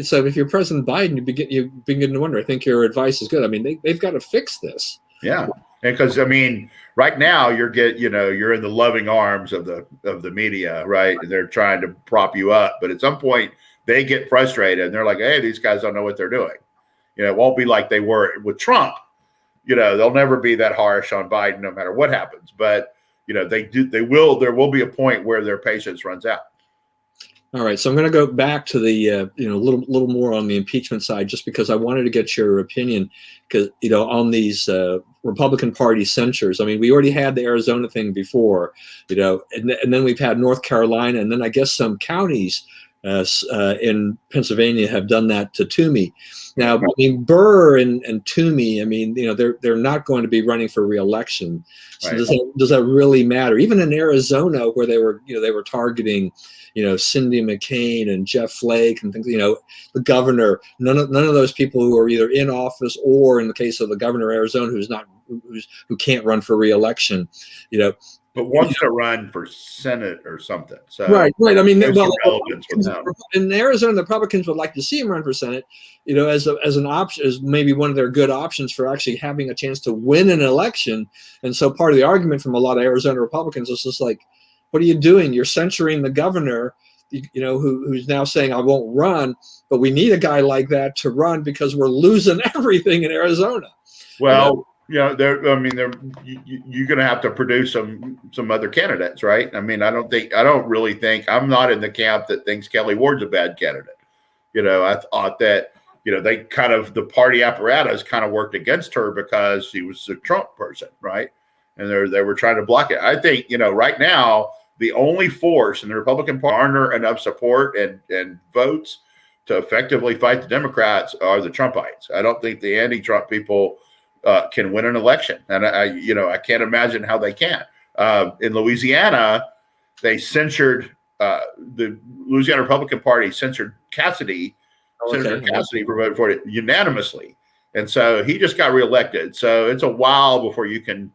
Speaker 1: So if you're President Biden, you begin to wonder. I think your advice is good. I mean, they've got to fix this.
Speaker 2: Yeah, and because I mean, right now you're in the loving arms of the media, right? And they're trying to prop you up, but at some point they get frustrated and they're like, "Hey, these guys don't know what they're doing." It won't be like they were with Trump. They'll never be that harsh on Biden, no matter what happens. But there will be a point where their patience runs out.
Speaker 1: All right, so I'm going to go back to the little more on the impeachment side, just because I wanted to get your opinion, because on these Republican Party censures. I mean, we already had the Arizona thing before, and then we've had North Carolina, and then I guess some counties in Pennsylvania have done that to Toomey. Now, I mean, Burr and Toomey, I mean, they're not going to be running for re-election. So
Speaker 2: Right.
Speaker 1: does that really matter? Even in Arizona, where they were targeting, Cindy McCain and Jeff Flake and things, the governor, none of those people who are either in office or, in the case of the governor of Arizona, who can't run for re-election,
Speaker 2: but wants to run for Senate or something. So
Speaker 1: right. I mean,
Speaker 2: there's
Speaker 1: well,
Speaker 2: some relevance with them.
Speaker 1: in Arizona, the Republicans would like to see him run for Senate, as an option, as maybe one of their good options for actually having a chance to win an election. And so part of the argument from a lot of Arizona Republicans is just like, what are you doing? You're censuring the governor, who's now saying I won't run, but we need a guy like that to run because we're losing everything in Arizona.
Speaker 2: Well, you're going to have to produce some other candidates, right? I mean, I don't really think, I'm not in the camp that thinks Kelly Ward's a bad candidate. I thought that, they kind of, the party apparatus kind of worked against her because she was a Trump person, right? And they were trying to block it. I think, right now, the only force in the Republican Party garner enough support and votes to effectively fight the Democrats are the Trumpites. I don't think the anti-Trump people can win an election, and I can't imagine how they can. In Louisiana, they censured the Louisiana Republican Party censored Cassidy, Senator Cassidy, for voting for it unanimously, and so he just got reelected. So it's a while before you can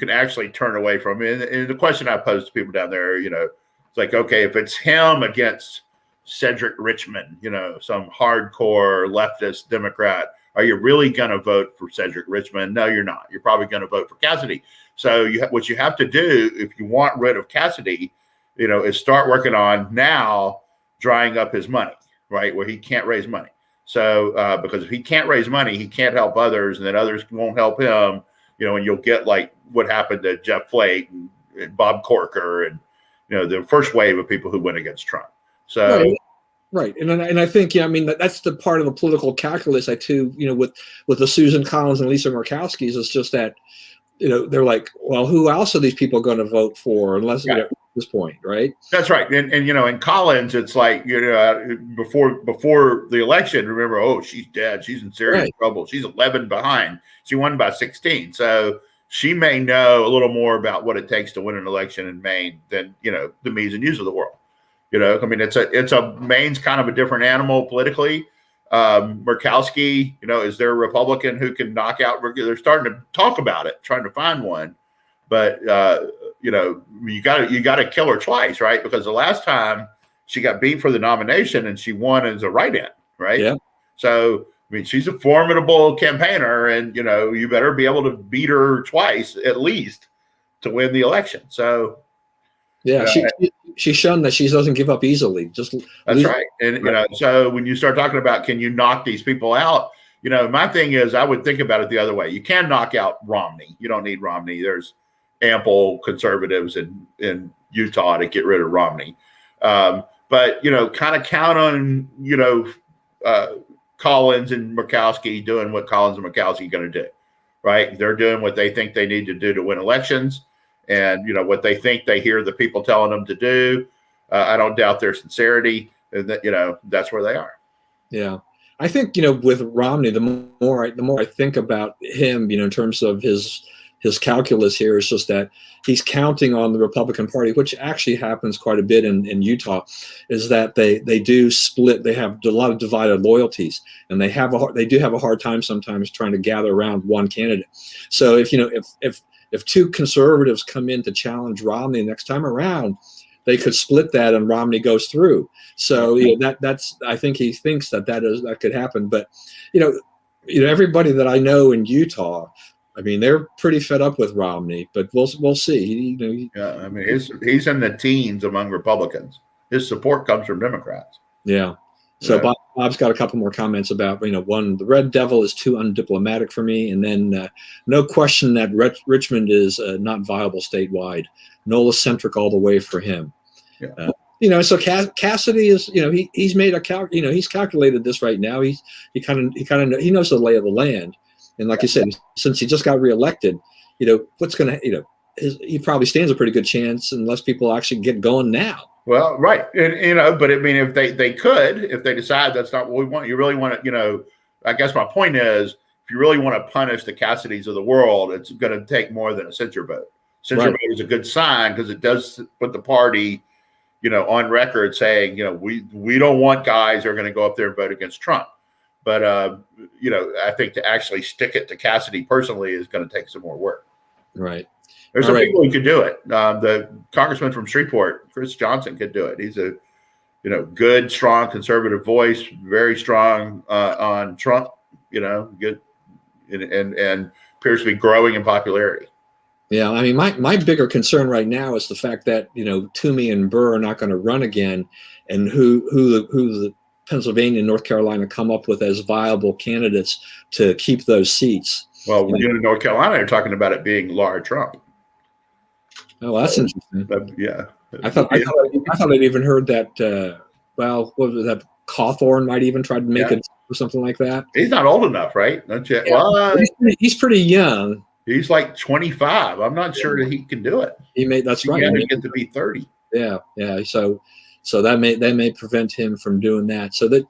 Speaker 2: actually turn away from it. And the question I pose to people down there, it's like, okay, if it's him against Cedric Richmond, some hardcore leftist Democrat, are you really going to vote for Cedric Richmond? No, you're not. You're probably going to vote for Cassidy. So what you have to do if you want rid of Cassidy, is start working on now drying up his money, right, where he can't raise money. So because if he can't raise money, he can't help others, and then others won't help him. And you'll get like what happened to Jeff Flake and Bob Corker and, the first wave of people who went against Trump. So,
Speaker 1: right. And I think, I mean, that's the part of the political calculus with the Susan Collins and Lisa Murkowski's, is just that, they're like, well, who else are these people going to vote for unless, at this point, right?
Speaker 2: That's right. And in Collins, it's like, before the election, remember, oh, she's dead. She's in serious trouble. She's 11 behind. She won by 16. So she may know a little more about what it takes to win an election in Maine than, the me's and you's of the world. I mean, Maine's kind of a different animal politically. Murkowski, is there a Republican who can knock out? They're starting to talk about it, trying to find one. But, you got to kill her twice, right? Because the last time she got beat for the nomination and she won as a write-in, right?
Speaker 1: Yeah.
Speaker 2: So, I mean, she's a formidable campaigner, and, you better be able to beat her twice at least to win the election. So,
Speaker 1: yeah, she's shown that she doesn't give up easily.
Speaker 2: That's right. And, so when you start talking about, can you knock these people out? My thing is, I would think about it the other way. You can knock out Romney. You don't need Romney. There's ample conservatives in Utah to get rid of Romney. But, kind of count on, Collins and Murkowski doing what Collins and Murkowski are going to do, right? They're doing what they think they need to do to win elections, and, what they think they hear the people telling them to do. I don't doubt their sincerity, and that, that's where they are.
Speaker 1: Yeah. I think, with Romney, the more I think about him, in terms of his calculus here, is just that he's counting on the Republican Party, which actually happens quite a bit in Utah, is that they do split. They have a lot of divided loyalties, and they do have a hard time sometimes trying to gather around one candidate. So if two conservatives come in to challenge Romney next time around, they could split that and Romney goes through. So that's I think he thinks that could happen. But everybody that I know in Utah, I mean, they're pretty fed up with Romney. But we'll see.
Speaker 2: Yeah, I mean, he's in the teens among Republicans. His support comes from Democrats.
Speaker 1: Yeah. So Bob's got a couple more comments about, one, the Red Devil is too undiplomatic for me. And then no question that Richmond is not viable statewide. NOLA-centric all the way for him.
Speaker 2: Yeah.
Speaker 1: So Cassidy is, he's made he's calculated this right now. He knows the lay of the land, and like you said, since he just got reelected, what's going to, he probably stands a pretty good chance unless people actually get going now.
Speaker 2: Well, right, and but I mean, if they if they decide that's not what we want, you really want to, I guess my point is, if you really want to punish the Cassidys of the world, it's going to take more than a censure vote. Censure vote is a good sign because it does put the party, on record saying, we don't want guys who are going to go up there and vote against Trump. But, I think to actually stick it to Cassidy personally is going to take some more work.
Speaker 1: Right.
Speaker 2: There's some people who could do it. The congressman from Shreveport, Chris Johnson, could do it. He's a, good, strong conservative voice, very strong on Trump, good, and appears to be growing in popularity.
Speaker 1: Yeah, I mean, my bigger concern right now is the fact that Toomey and Burr are not going to run again, and who the Pennsylvania and North Carolina come up with as viable candidates to keep those seats.
Speaker 2: Well, in North Carolina, they're talking about it being Laura Trump.
Speaker 1: Oh, that's interesting.
Speaker 2: Yeah,
Speaker 1: I thought I'd even heard that. What was that? Cawthorn might even try to make it or something like that.
Speaker 2: He's not old enough, right? Don't you?
Speaker 1: Yeah, well, he's pretty young.
Speaker 2: He's like 25. I'm not sure that he can do it.
Speaker 1: That's right.
Speaker 2: He got to get to be 30.
Speaker 1: Yeah. So that may prevent him from doing that. So that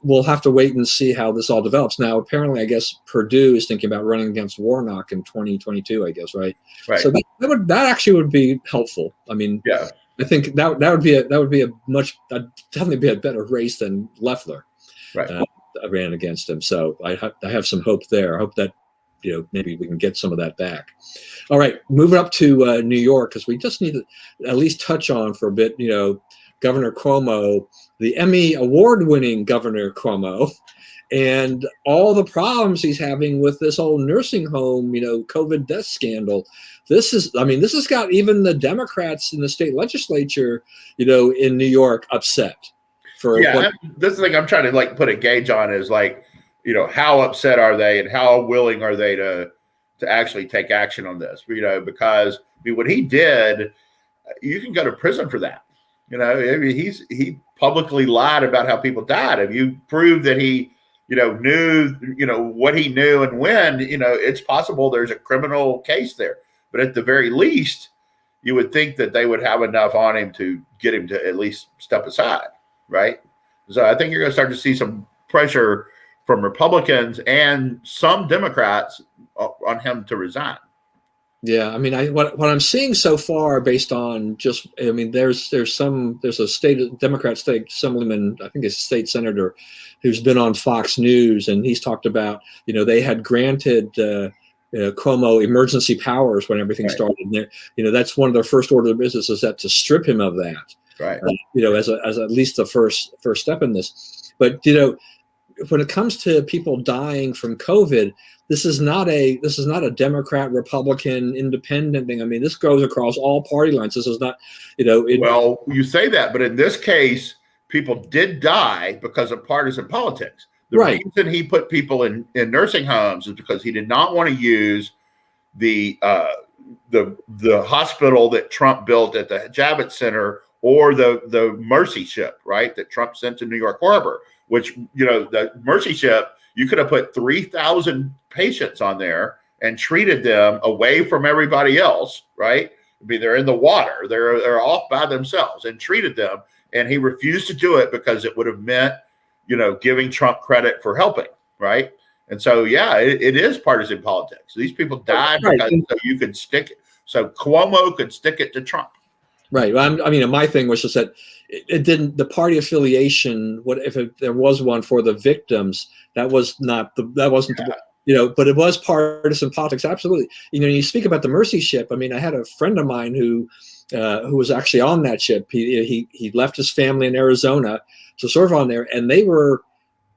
Speaker 1: we'll have to wait and see how this all develops. Now, apparently, I guess Perdue is thinking about running against Warnock in 2022. I guess, right?
Speaker 2: Right.
Speaker 1: So that actually would be helpful. I mean,
Speaker 2: yeah.
Speaker 1: I think that would be definitely be a better race than Loeffler.
Speaker 2: Right.
Speaker 1: Ran against him. So I have some hope there. I hope that maybe we can get some of that back. All right, moving up to New York, because we just need to at least touch on for a bit, Governor Cuomo, the Emmy award-winning Governor Cuomo, and all the problems he's having with this whole nursing home, COVID death scandal. This has got even the Democrats in the state legislature, in New York upset.
Speaker 2: This is like I'm trying to put a gauge on is how upset are they and how willing are they to actually take action on this? Because what he did, you can go to prison for that. He publicly lied about how people died. If you prove that he, knew, what he knew and when, it's possible there's a criminal case there. But at the very least, you would think that they would have enough on him to get him to at least step aside. Right. So I think you're going to start to see some pressure from Republicans and some Democrats on him to resign.
Speaker 1: Yeah, I mean, what I'm seeing so far, based on there's a Democrat state assemblyman, I think it's a state senator, who's been on Fox News, and he's talked about they had granted Cuomo emergency powers when everything started. And that's one of their first order of business is that to strip him of that.
Speaker 2: Right.
Speaker 1: As at least the first step in this. But when it comes to people dying from COVID, this is not a Democrat, Republican, independent thing. I mean, this goes across all party lines. This is not,
Speaker 2: well, you say that, but in this case, people did die because of partisan politics. The reason he put people in nursing homes is because he did not want to use the hospital that Trump built at the Javits Center or the Mercy ship, right, that Trump sent to New York Harbor, which, the Mercy ship, you could have put 3,000 patients on there and treated them away from everybody else, right? I mean, they're in the water, they're off by themselves, and treated them. And he refused to do it because it would have meant, giving Trump credit for helping, right? And so, it is partisan politics. These people died because so you could stick it. So Cuomo could stick it to Trump.
Speaker 1: Right. My thing was just that it didn't. The party affiliation, there was one for the victims, that wasn't but it was partisan politics. Absolutely. You speak about the Mercy ship. I mean, I had a friend of mine who was actually on that ship. He left his family in Arizona to serve on there, and they were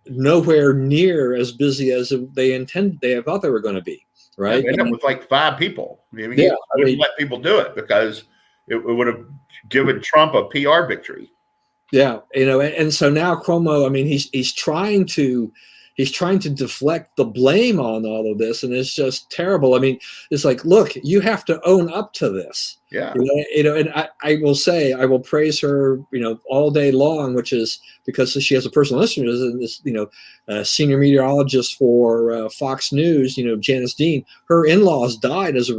Speaker 1: nowhere near as busy as they thought they were going to be. Right.
Speaker 2: They ended up with like 5 people. He wouldn't let people do it because it would have given Trump a PR victory.
Speaker 1: Yeah, and so now Cuomo, I mean, he's trying to he's trying to deflect the blame on all of this, and it's just terrible. I mean, it's like, look, you have to own up to this.
Speaker 2: Yeah.
Speaker 1: And I will say, I will praise her, all day long, which is because she has a personal history as this, senior meteorologist for Fox News, Janice Dean. Her in-laws died as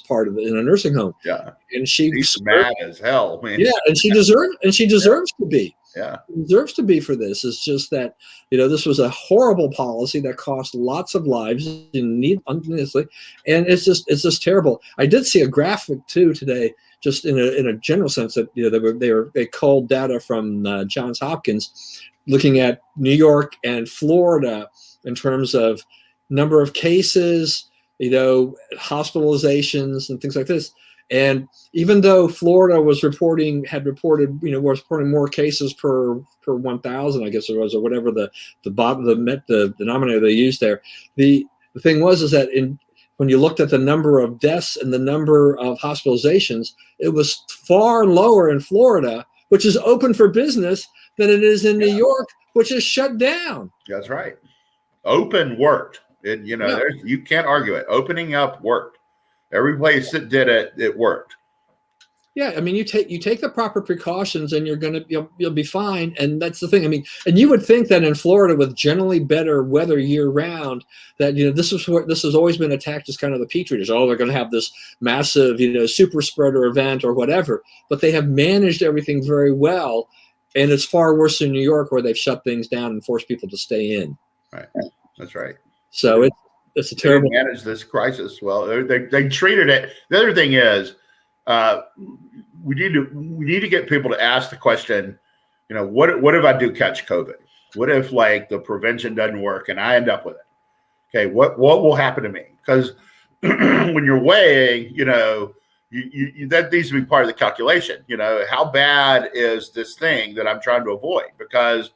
Speaker 1: part of it in a nursing home.
Speaker 2: Yeah.
Speaker 1: And she's
Speaker 2: mad as hell, man.
Speaker 1: Yeah, and she deserves to be.
Speaker 2: Yeah.
Speaker 1: Deserves to be for this. It's just that, this was a horrible policy that cost lots of lives unnecessarily, and it's just terrible. I did see a graphic too today, just in a general sense, that they culled data from Johns Hopkins, looking at New York and Florida in terms of number of cases, hospitalizations and things like this. And even though Florida was reporting more cases per 1,000, I guess it was, or whatever the denominator they used there, the thing was that when you looked at the number of deaths and the number of hospitalizations, it was far lower in Florida, which is open for business, than it is in New York, which is shut down.
Speaker 2: That's right. Open worked. You can't argue it. Opening up worked. Every place that did it, it worked.
Speaker 1: Yeah, I mean, you take the proper precautions, and you'll be fine. And that's the thing. I mean, and you would think that in Florida, with generally better weather year round, that this has always been attacked as kind of the petri dish. Oh, they're going to have this massive super spreader event or whatever. But they have managed everything very well, and it's far worse in New York, where they've shut things down and forced people to stay in.
Speaker 2: Right. That's right.
Speaker 1: So it's a terrible.
Speaker 2: They managed this crisis well. They treated it. The other thing is, we need to get people to ask the question, what if I do catch COVID? What if the prevention doesn't work and I end up with it? Okay, what will happen to me? Because when you're weighing, that needs to be part of the calculation. How bad is this thing that I'm trying to avoid? Because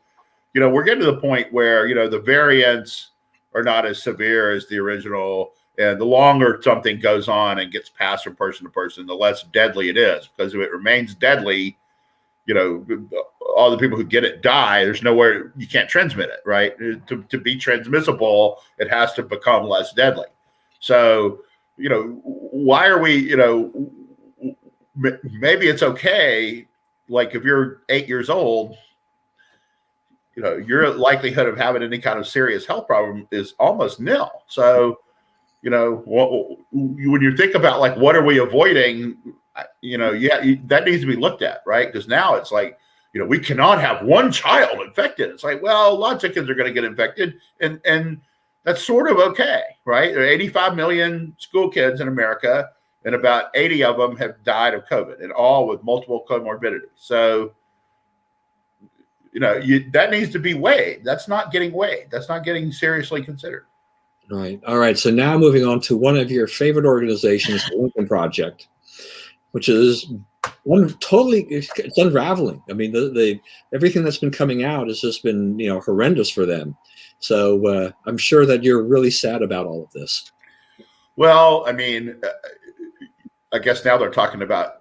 Speaker 2: we're getting to the point where the variants are not as severe as the original. And the longer something goes on and gets passed from person to person, the less deadly it is. Because if it remains deadly, all the people who get it die. There's nowhere, you can't transmit it, right? To be transmissible, it has to become less deadly. So, why are we, maybe it's okay. Like if you're 8 years old, your likelihood of having any kind of serious health problem is almost nil. So, when you think about what are we avoiding, that needs to be looked at, right? Because now it's we cannot have one child infected. It's well, lots of kids are going to get infected, and that's sort of okay, right? There are 85 million school kids in America, and about 80 of them have died of COVID, and all with multiple comorbidities. So, that needs to be weighed. That's not getting weighed. That's not getting seriously considered.
Speaker 1: Right. All right. So now moving on to one of your favorite organizations, the Lincoln Project, which is it's unraveling. I mean, the everything that's been coming out has just been, horrendous for them. So I'm sure that you're really sad about all of this.
Speaker 2: Well, I mean, I guess now they're talking about,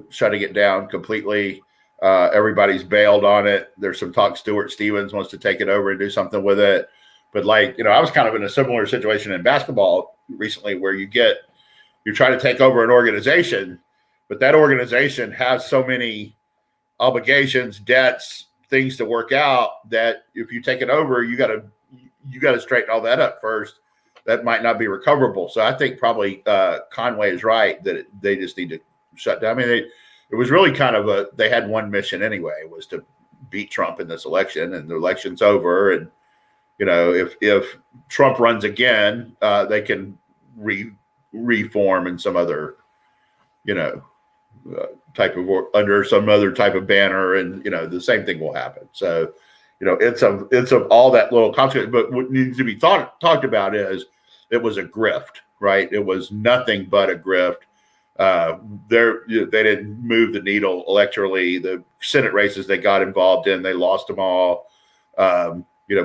Speaker 2: shutting it down completely. Everybody's bailed on it. There's some talk Stuart Stevens wants to take it over and do something with it. But I was kind of in a similar situation in basketball recently where you're trying to take over an organization, but that organization has so many obligations, debts, things to work out that if you take it over, you got to straighten all that up first. That might not be recoverable. So I think probably Conway is right that they just need to shut down. I mean, it was really kind of they had one mission anyway, was to beat Trump in this election, and the election's over. And, if Trump runs again, they can reform in some other, under some other type of banner, and, the same thing will happen. So, it's of all that little consequence. But what needs to be talked about is it was a grift, right? It was nothing but a grift. They didn't move the needle electorally. The Senate races they got involved in, they lost them all.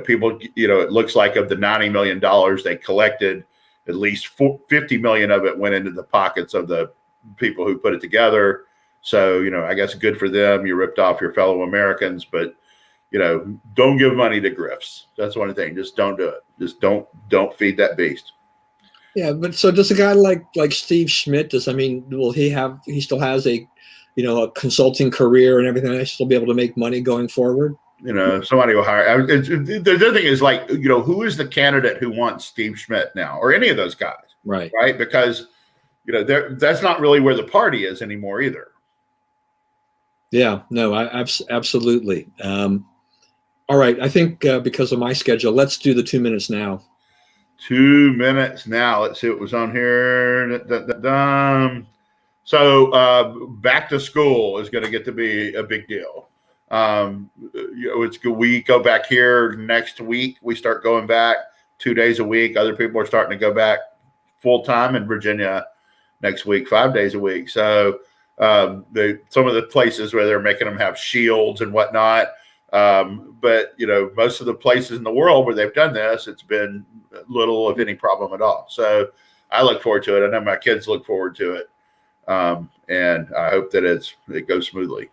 Speaker 2: People, it looks like of the $90 million they collected, at least 50 million of it went into the pockets of the people who put it together. So, I guess good for them. You ripped off your fellow Americans, but, don't give money to grifts. That's one thing. Just don't do it. Just don't feed that beast.
Speaker 1: Yeah, but so does a guy like Steve Schmidt? Will he still has a consulting career and everything? I still be able to make money going forward?
Speaker 2: Somebody will hire. The other thing is who is the candidate who wants Steve Schmidt now, or any of those guys?
Speaker 1: Right.
Speaker 2: Because that's not really where the party is anymore either.
Speaker 1: Yeah, no, absolutely. All right, I think because of my schedule, let's do the 2 minutes now.
Speaker 2: 2 minutes now. Let's see what was on here. So back to school is going to get to be a big deal. It's good. We go back here next week. We start going back 2 days a week. Other people are starting to go back full time in Virginia next week, 5 days a week. So some of the places where they're making them have shields and whatnot. But most of the places in the world where they've done this, it's been little of any problem at all. So I look forward to it. I know my kids look forward to it. And I hope that it goes smoothly.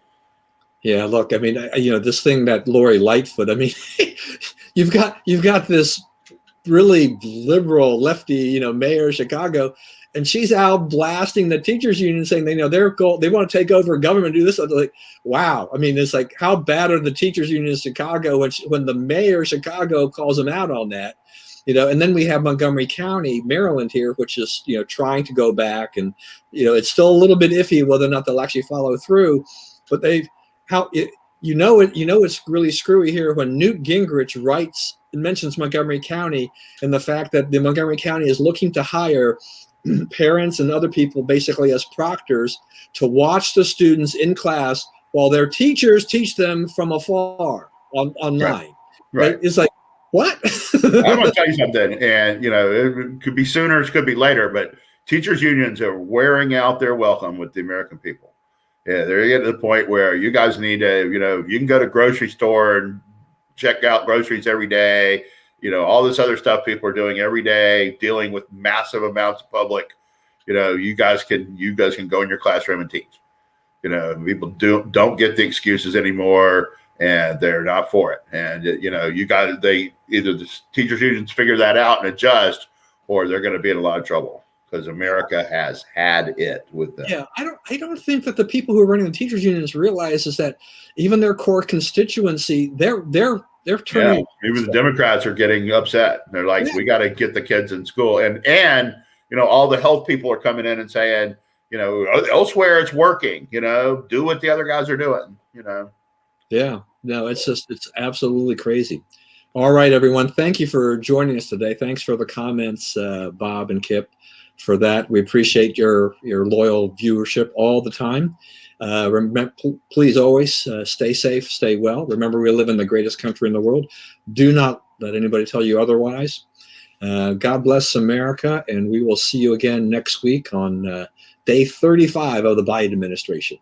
Speaker 1: Yeah, look, this thing that Lori Lightfoot, you've got this really liberal lefty, mayor of Chicago, and she's out blasting the teachers union, saying they want to take over government, do this. Like, wow. It's like, how bad are the teachers union in Chicago when the mayor of Chicago calls them out on that? And then we have Montgomery County, Maryland here, which is trying to go back, and it's still a little bit iffy whether or not they'll actually follow through. But it's really screwy here when Newt Gingrich writes and mentions Montgomery County and the fact that the Montgomery County is looking to hire parents and other people basically as proctors to watch the students in class while their teachers teach them from afar online.
Speaker 2: Right.
Speaker 1: It's like, what?
Speaker 2: I'm going to tell you something, and it could be sooner, it could be later, but teachers unions are wearing out their welcome with the American people. Yeah, they're getting to the point where you guys need to, you can go to grocery store and check out groceries every day. All this other stuff people are doing every day, dealing with massive amounts of public. You guys can go in your classroom and teach. People don't get the excuses anymore, and they're not for it. And they either the teachers unions figure that out and adjust, or they're going to be in a lot of trouble because America has had it with them.
Speaker 1: Yeah, I don't think that the people who are running the teachers unions realize is that even their core constituency, they're turning.
Speaker 2: Yeah, even the Democrats are getting upset. They're like, we got to get the kids in school, and all the health people are coming in and saying, elsewhere it's working. Do what the other guys are doing.
Speaker 1: Yeah, no, it's absolutely crazy. All right, everyone, thank you for joining us today. Thanks for the comments, Bob and Kip. For that, we appreciate your loyal viewership all the time. Please always stay safe, stay well. Remember, we live in the greatest country in the world. Do not let anybody tell you otherwise. God bless America, and we will see you again next week on day 35 of the Biden administration.